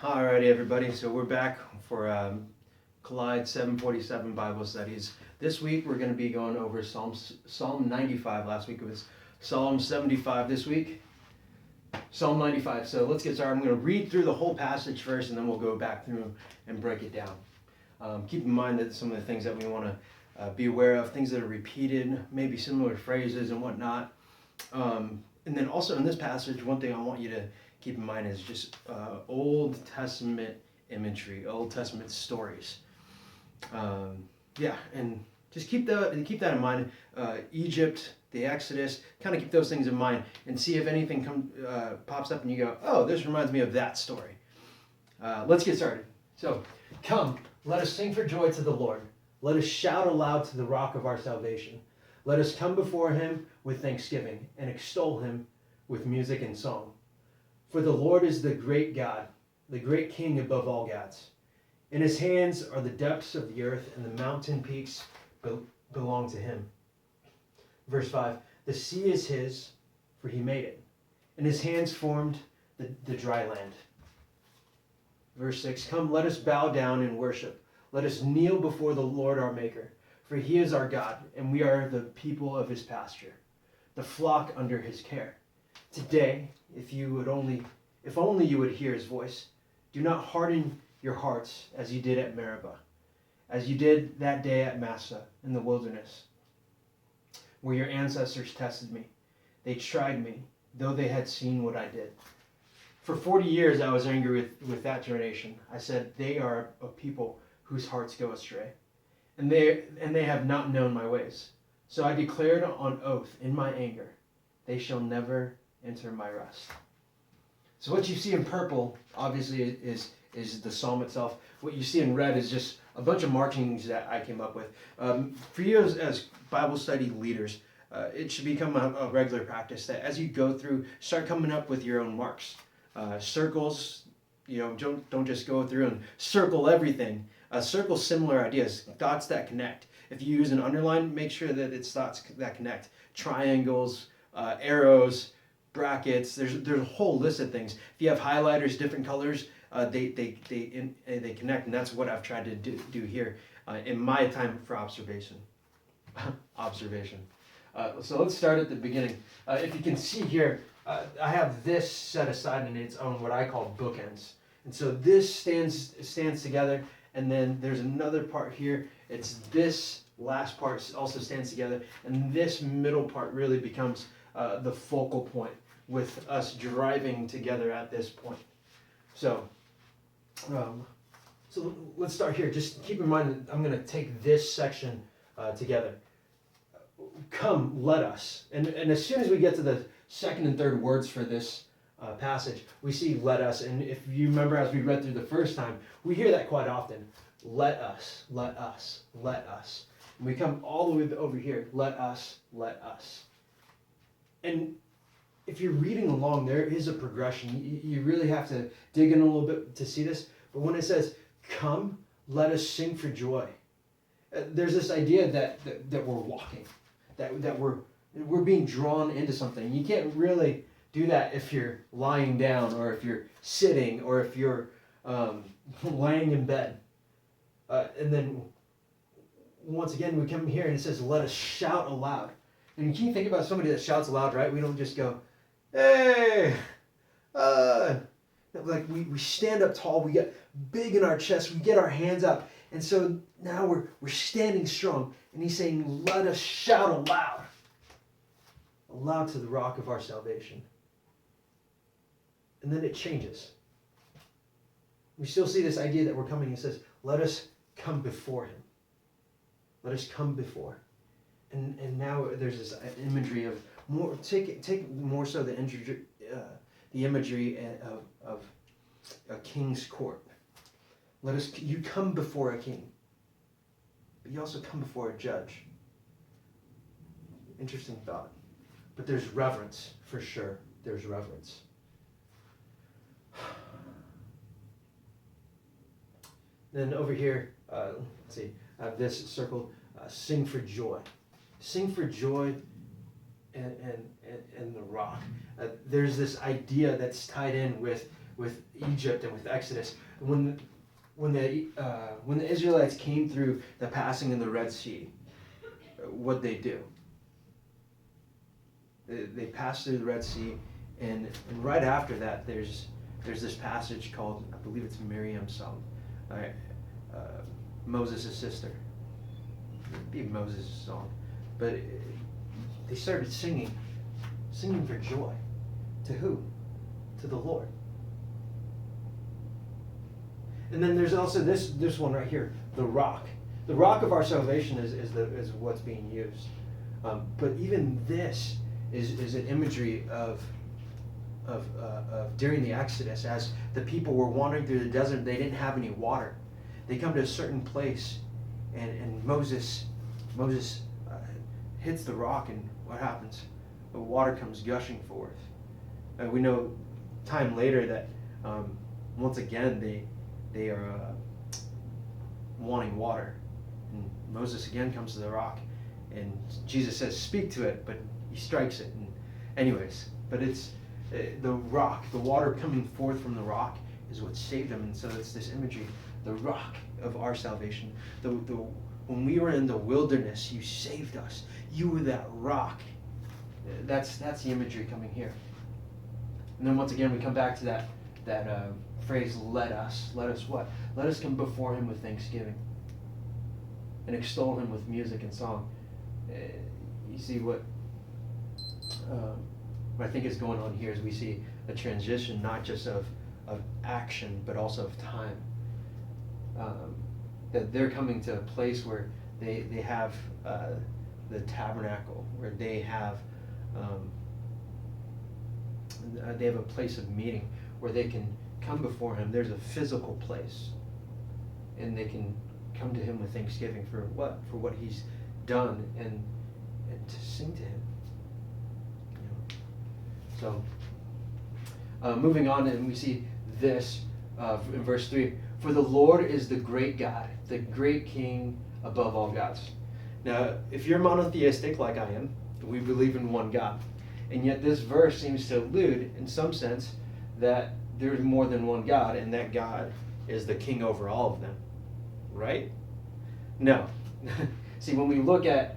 Alrighty, everybody. So we're back for Collide 747 Bible studies. This week we're going to be going over Psalm 95. Last week it was Psalm 75. This week, Psalm 95. So let's get started. I'm going to read through the whole passage first, and then we'll go back through and break it down. Keep in mind that some of the things that we want to be aware of, things that are repeated, maybe similar phrases and whatnot. And then also in this passage, one thing I want you to keep in mind is just Old Testament imagery, Old Testament stories. And just keep that in mind. Egypt, the Exodus, kind of keep those things in mind and see if anything pops up and you go, oh, this reminds me of that story. Let's get started. So, come, let us sing for joy to the Lord. Let us shout aloud to the rock of our salvation. Let us come before him with thanksgiving and extol him with music and song. For the Lord is the great God, the great King above all gods. In his hands are the depths of the earth, and the mountain peaks belong to him. Verse 5, the sea is his, for he made it, and his hands formed the dry land. Verse 6, come, let us bow down and worship. Let us kneel before the Lord our Maker, for he is our God, and we are the people of his pasture, the flock under his care. Today, if only you would hear his voice, do not harden your hearts as you did at Meribah, as you did that day at Massah in the wilderness, where your ancestors tested me. They tried me, though they had seen what I did. For 40 years I was angry with that generation. I said, they are a people whose hearts go astray, and they have not known my ways. So I declared on oath in my anger, they shall never enter my rest. So what you see in purple, obviously, is the psalm itself. What you see in red is just a bunch of markings that I came up with. For you as Bible study leaders, it should become a regular practice that as you go through, start coming up with your own marks. Circles, don't just go through and circle everything. Circle similar ideas, dots that connect. If you use an underline, make sure that it's dots that connect. Triangles, arrows, brackets. There's a whole list of things. If you have highlighters, different colors, they connect, and that's what I've tried to do here in my time for observation. So let's start at the beginning. If you can see here, I have this set aside in its own what I call bookends, and so this stands together, and then there's another part here. It's this last part also stands together, and this middle part really becomes the focal point with us driving together at this point. So let's start here. Just keep in mind that I'm going to take this section together. Come, let us. And as soon as we get to the second and third words for this passage, we see let us. And if you remember as we read through the first time, we hear that quite often. Let us, let us, let us. And we come all the way over here. Let us, let us. And if you're reading along, there is a progression. You really have to dig in a little bit to see this. But when it says, come, let us sing for joy, there's this idea that we're walking, that we're being drawn into something. You can't really do that if you're lying down, or if you're sitting, or if you're laying in bed. And then once again, we come here and it says, let us shout aloud. And you can think about somebody that shouts aloud, right? We don't just go, hey, like we stand up tall, we get big in our chest, we get our hands up. And so now we're standing strong. And he's saying, let us shout aloud to the rock of our salvation. And then it changes. We still see this idea that we're coming. He says, let us come before him. Let us come before. And now there's this imagery of more. Take more so the imagery of a king's court. You come before a king, but you also come before a judge. Interesting thought, but there's reverence for sure. There's reverence. Then over here, let's see, I have this circled. Sing for joy. Sing for joy and the rock. There's this idea that's tied in with with Egypt and with Exodus. When the Israelites came through the passing of the Red Sea, what'd they do? They passed through the Red Sea, and right after that, there's this passage called, I believe it's Miriam's song, Moses' sister. It'd be Moses' song, but they started singing for joy. To who? To the Lord. And then there's also this one right here, the rock. The rock of our salvation is what's being used. But even this is an imagery of during the Exodus, as the people were wandering through the desert, they didn't have any water. They come to a certain place, and Moses hits the rock, and what happens? The water comes gushing forth. We know time later that once again they are wanting water, and Moses again comes to the rock, and Jesus says, "Speak to it," but he strikes it. And anyways, but it's the rock, the water coming forth from the rock is what saved them. And so it's this imagery, the rock of our salvation. When we were in the wilderness, you saved us. You were that rock. That's the imagery coming here. And then once again, we come back to that phrase, let us what? Let us come before him with thanksgiving and extol him with music and song. You see what I think is going on here is we see a transition not just of action, but also of time. That they're coming to a place where they have the tabernacle, where they have a place of meeting where they can come before him. There's a physical place, and they can come to him with thanksgiving for what he's done, and to sing to him. So moving on, and we see this in verse 3. For the Lord is the great God, the great King above all gods. Now, if you're monotheistic like I am, we believe in one God. And yet this verse seems to allude, in some sense, that there's more than one God, and that God is the king over all of them. Right? No. See, when we look at,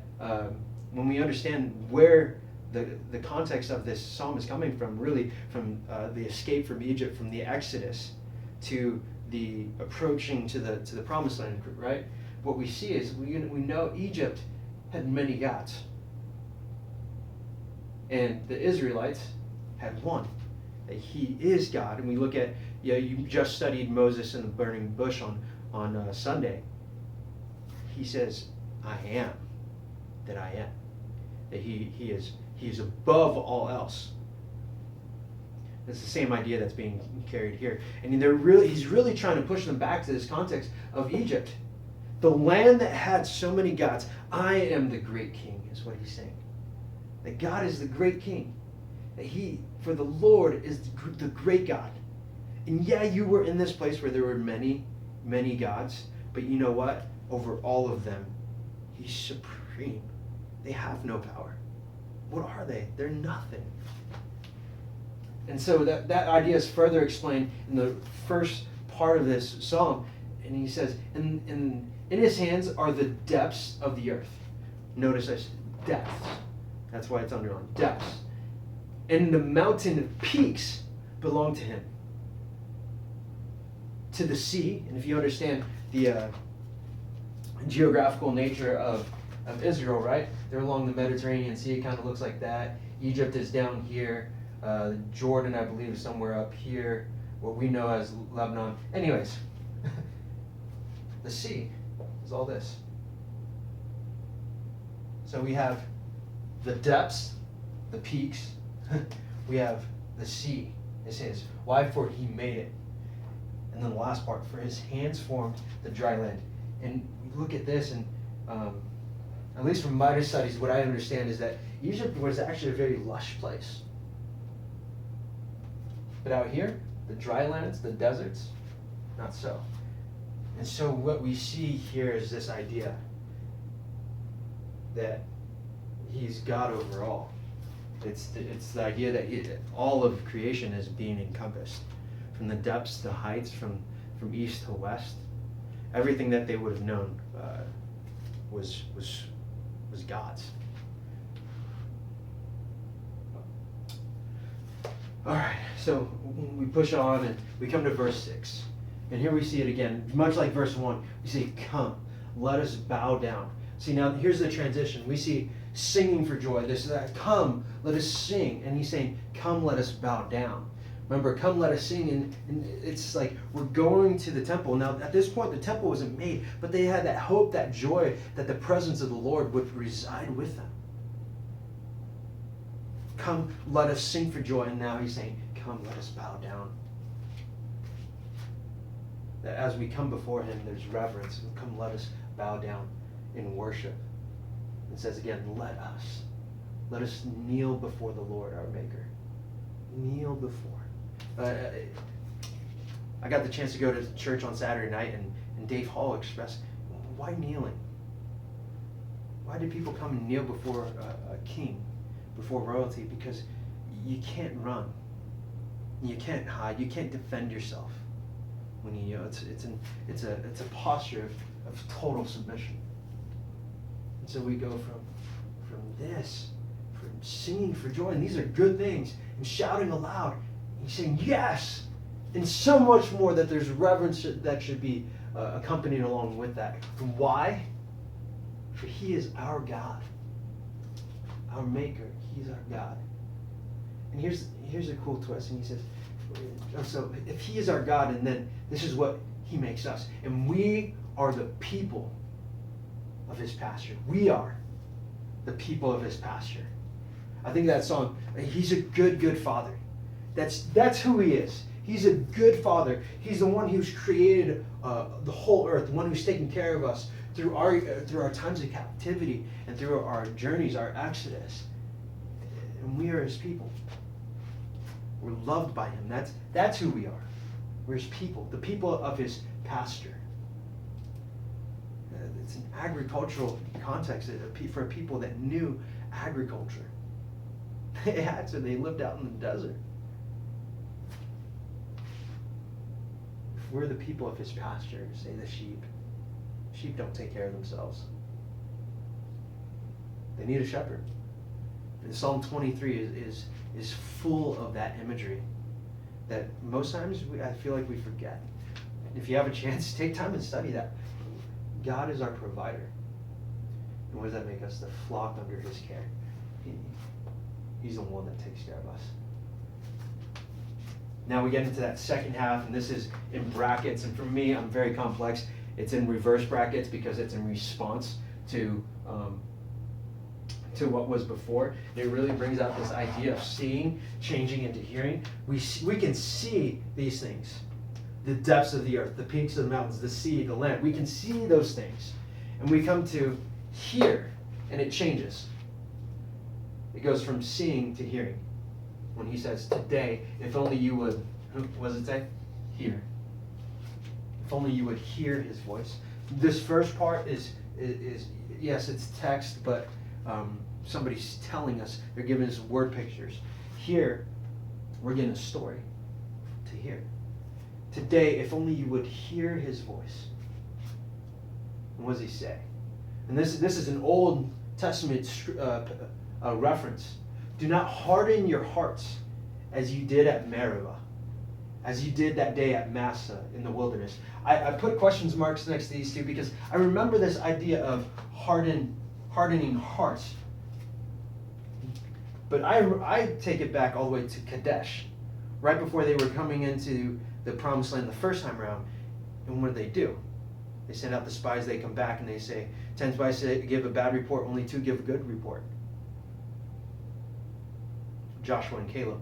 when we understand where the context of this psalm is coming from, really from the escape from Egypt, from the Exodus, to the approaching to the promised land, right? What we see is we know Egypt had many gods. And the Israelites had one. That he is God. And we look at, you just studied Moses and the burning bush on Sunday. He says, I am that I am. That he is above all else. It's the same idea that's being carried here. And he's really trying to push them back to this context of Egypt. The land that had so many gods. I am the great king, is what he's saying. That God is the great king. That for the Lord is the great God. And yeah, you were in this place where there were many, many gods. But you know what? Over all of them, he's supreme. They have no power. What are they? They're nothing. And so that idea is further explained in the first part of this psalm. And he says, in his hands are the depths of the earth. Notice this, depths. That's why it's underlined, depths. And the mountain peaks belong to him. To the sea, and if you understand the geographical nature of Israel, right? They're along the Mediterranean Sea. It kind of looks like that. Egypt is down here. Jordan, I believe, is somewhere up here. What we know as Lebanon. Anyways, the sea is all this. So we have the depths, the peaks. We have the sea. It says, why? For he made it. And then the last part, for his hands formed the dry land. And we look at this, and at least from my studies, what I understand is that Egypt was actually a very lush place. But out here, the dry lands, the deserts, not so. And so what we see here is this idea that he's God over all. It's the idea that all of creation is being encompassed. from the depths to heights, from east to west. Everything that they would have known was God's. All right, so we push on and we come to verse 6. And here we see it again, much like verse 1. We see, come, let us bow down. See, now here's the transition. We see singing for joy. This is that, come, let us sing. And he's saying, come, let us bow down. Remember, come, let us sing. And it's like we're going to the temple. Now, at this point, the temple wasn't made, but they had that hope, that joy, that the presence of the Lord would reside with them. Come, let us sing for joy. And now he's saying, come, let us bow down. That as we come before him, there's reverence. Come, let us bow down in worship. It says again, let us kneel before the Lord, our Maker. Kneel before. I got the chance to go to church on Saturday night, and Dave Hall expressed, why kneeling? Why do people come and kneel before a king, before royalty? Because you can't run. You can't hide. You can't defend yourself. When you know, it's a posture of total submission. And so we go from this, from singing for joy, and these are good things, and shouting aloud. He's saying yes, and so much more, that there's reverence that should be accompanied along with that. And why? For he is our God, our Maker. He's our God. And here's a cool twist. And he says, so if he is our God, and then this is what he makes us, and we are the people of his pasture. We are the people of his pasture. I think that song, he's a good father. That's who he is. He's a good father. He's the one who's created the whole earth, the one who's taken care of us through our times of captivity and through our journeys, our exodus. And we are his people. We're loved by him. That's who we are. We're his people, the people of his pasture. It's an agricultural context for a people that knew agriculture. They had to. They lived out in the desert. If we're the people of his pasture, say the sheep don't take care of themselves. They need a shepherd. And Psalm 23 is full of that imagery that most times I feel like we forget. If you have a chance, take time and study that. God is our provider. And what does that make us? The flock under his care. He's the one that takes care of us. Now we get into that second half, and this is in brackets. And for me, I'm very complex. It's in reverse brackets because it's in response to what was before. It really brings out this idea of seeing, changing into hearing. We can see these things. The depths of the earth, the peaks of the mountains, the sea, the land. We can see those things. And we come to hear, and it changes. It goes from seeing to hearing. When he says, today, if only you would, what does it say? Hear. If only you would hear his voice. This first part is yes, it's text, but somebody's telling us, they're giving us word pictures. Here, we're getting a story to hear. Today, if only you would hear his voice. And what does he say? And this is an Old Testament reference. Do not harden your hearts as you did at Meribah, as you did that day at Massah in the wilderness. I put questions marks next to these two because I remember this idea of hardening hearts. But I take it back all the way to Kadesh, right before they were coming into the promised land the first time around. And what do? They send out the spies, they come back and they say, 10 spies give a bad report, only 2 give a good report. Joshua and Caleb.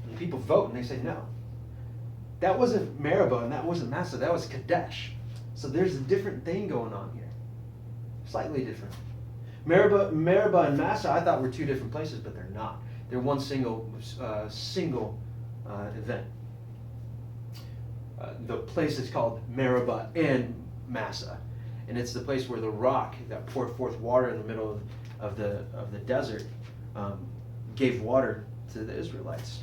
And people vote and they say no. That wasn't Meribah and that wasn't Massah, that was Kadesh. So there's a different thing going on here. Slightly different. Meribah and Massah I thought were 2 different places, but they're not. They're one single event. The place is called Meribah and Massah, and it's the place where the rock that poured forth water in the middle of the desert gave water to the Israelites.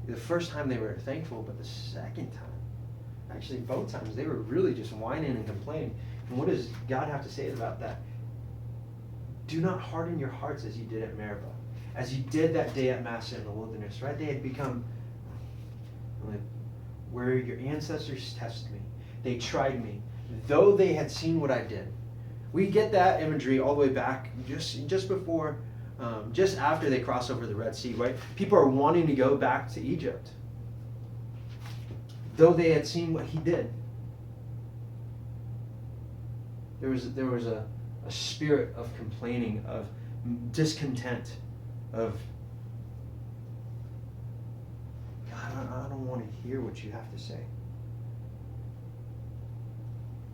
The first time they were thankful, but the second time, actually both times, they were really just whining and complaining. And what does God have to say about that? Do not harden your hearts as you did at Meribah, as you did that day at Massah in the wilderness, right? They had become where your ancestors tested me. They tried me, though they had seen what I did. We get that imagery all the way back just before, just after they cross over the Red Sea, right? People are wanting to go back to Egypt, though they had seen what he did. There was a spirit of complaining, of discontent, of God, I don't want to hear what you have to say.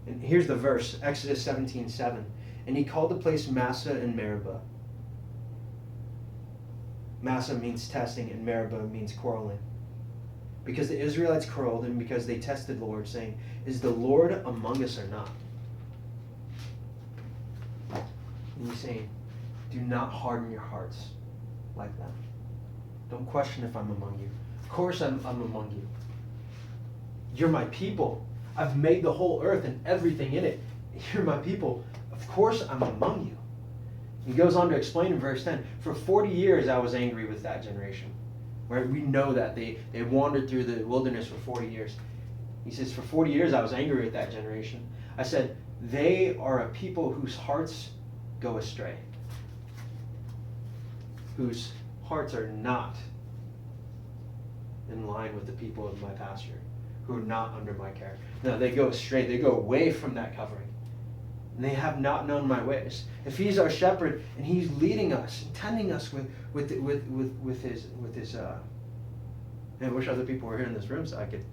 And here's the verse, Exodus 17:7. And he called the place Massah and Meribah. Massah means testing, and Meribah means quarreling. Because the Israelites quarreled, and because they tested the Lord, saying, is the Lord among us or not? And he's saying, do not harden your hearts like that. Don't question if I'm among you. Of course I'm among you. You're my people. I've made the whole earth and everything in it. You're my people. Of course I'm among you. He goes on to explain in verse 10, for 40 years I was angry with that generation. Right? We know that they wandered through the wilderness for 40 years. He says, for 40 years I was angry with that generation. I said, they are a people whose hearts go astray, whose hearts are not in line with the people of my pasture, who are not under my care. No, they go astray. They go away from that covering. And they have not known my ways. If he's our shepherd and he's leading us, and tending us with his I wish other people were here in this room so I could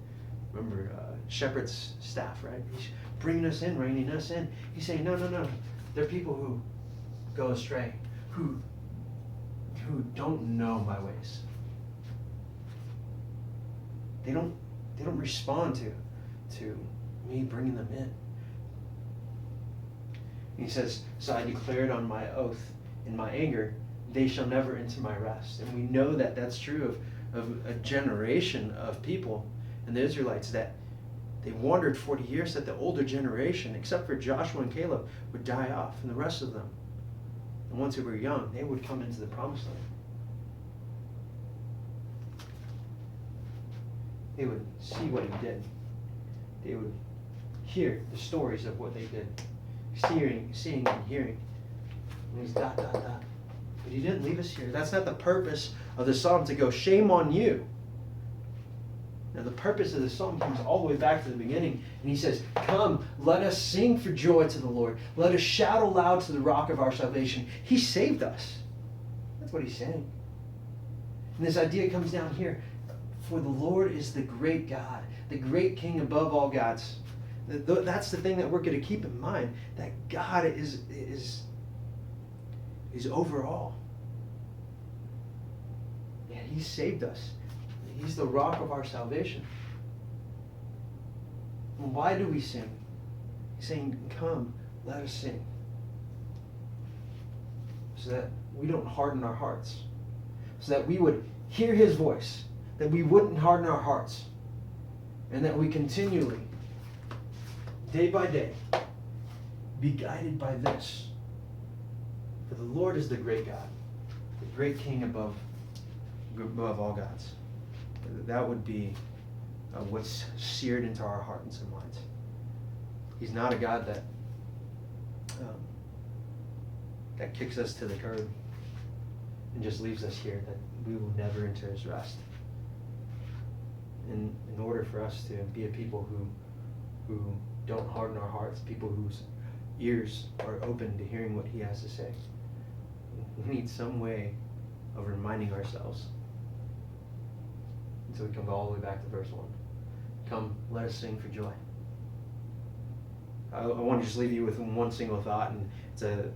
remember shepherd's staff, right? He's bringing us in, reining us in. He's saying, no. They're people who go astray, who don't know my ways. They don't respond to me bringing them in. He says, so I declared on my oath in my anger, they shall never enter my rest. And we know that that's true of a generation of people and the Israelites, that they wandered 40 years, that the older generation, except for Joshua and Caleb, would die off, and the rest of them, the ones who were young, they would come into the promised land. They would see what he did. They would hear the stories of what they did. Seeing and hearing. And he's ... But he didn't leave us here. That's not the purpose of the psalm, to go, shame on you. Now the purpose of the psalm comes all the way back to the beginning. And he says, come, let us sing for joy to the Lord. Let us shout aloud to the rock of our salvation. He saved us. That's what he's saying. And this idea comes down here. For the Lord is the great God, the great King above all gods. That's the thing that we're going to keep in mind, that God is over all. And he saved us. He's the rock of our salvation. And why do we sing? He's saying, come, let us sing. So that we don't harden our hearts. So that we would hear his voice. That we wouldn't harden our hearts. And that we continually, day by day, be guided by this. For the Lord is the great God, the great King above all gods. That would be what's seared into our hearts and minds. He's not a God that kicks us to the curb and just leaves us here, that we will never enter his rest. In order for us to be a people who don't harden our hearts, people whose ears are open to hearing what he has to say, we need some way of reminding ourselves. And so we come all the way back to verse 1. Come, let us sing for joy. I want to just leave you with one single thought, and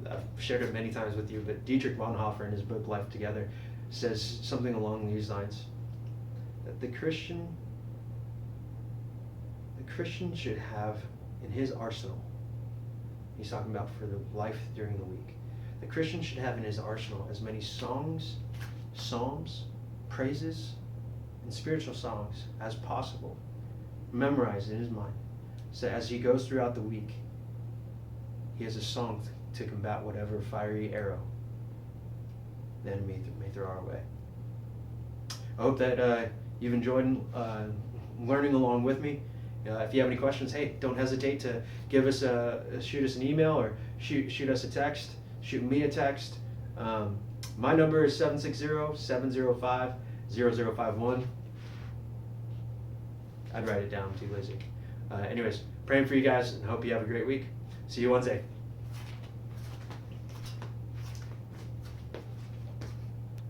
I've shared it many times with you, but Dietrich Bonhoeffer in his book Life Together says something along these lines, that the Christian should have in his arsenal, he's talking about for the life during the week, the Christian should have in his arsenal as many songs, psalms, praises, and spiritual songs as possible memorized in his mind. So as he goes throughout the week, he has a song to combat whatever fiery arrow the enemy may throw our way. I hope that you've enjoyed learning along with me. If you have any questions, hey, don't hesitate to give us shoot us an email or shoot us a text. Shoot me a text. My number is 760-705-0051. I'd write it down, I'm too lazy. Anyways, praying for you guys and hope you have a great week. See you Wednesday.